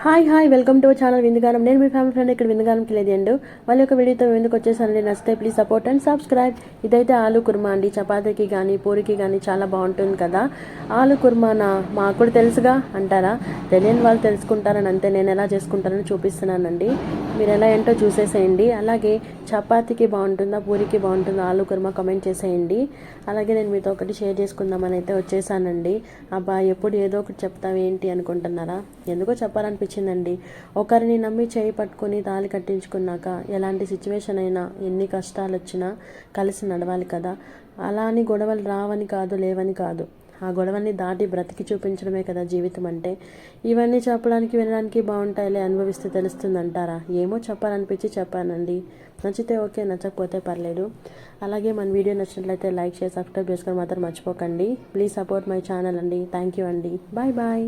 Hi welcome to our channel Vindugaanam. నేను మీ family friend ఇక్కడ విందుగానంకి లేదండి. వాళ్ళ యొక్క వీడియోతో ఎందుకు వచ్చేసానండి. నచ్చితే ప్లీజ్ సపోర్ట్ అండ్ సబ్స్క్రైబ్. ఇదైతే ఆలు కుర్మా అండి. చపాతీకి కానీ పూరికి కానీ చాలా బాగుంటుంది కదా. ఆలు కుర్మానా మాకు కూడా తెలుసుగా అంటారా? తెలియని వాళ్ళు తెలుసుకుంటారని అంతే. నేను ఎలా చేసుకుంటానని చూపిస్తున్నానండి. మీరు ఎలా ఏంటో చూసేసేయండి. అలాగే చపాతీకి బాగుంటుందా పూరికి బాగుంటుందా ఆలు కుర్మా కామెంట్ చేసేయండి. అలాగే నేను మీతో ఒకటి షేర్ చేసుకుందామని అయితే వచ్చేసానండి. అబ్బా ఎప్పుడు ఏదో ఒకటి చెప్తావు ఏంటి అనుకుంటున్నారా? ఎందుకో చెప్పాలనిపించిందండి. ఒకరిని నమ్మి చేయి పట్టుకొని తాళి కట్టించుకున్నాక ఎలాంటి సిచ్యువేషన్ అయినా ఎన్ని కష్టాలు వచ్చినా కలిసి నడవాలి కదా. అలా అని గొడవలు రావని కాదు లేవని కాదు, ఆ గొడవల్ని దాటి బ్రతికి చూపించడమే కదా జీవితం అంటే. ఇవన్నీ చెప్పడానికి వినడానికి బాగుంటాయిలే, అనుభవిస్తే తెలుస్తుంది అంటారా? ఏమో చెప్పాలనిపించి చెప్పానండి. నచ్చితే ఓకే, నచ్చకపోతే పర్లేదు. అలాగే మన వీడియో నచ్చినట్లయితే లైక్ చేసి సబ్స్క్రైబ్ చేసుకొని మాత్రం మర్చిపోకండి. ప్లీజ్ సపోర్ట్ మై ఛానల్ అండి. థ్యాంక్ యూ అండి. బాయ్.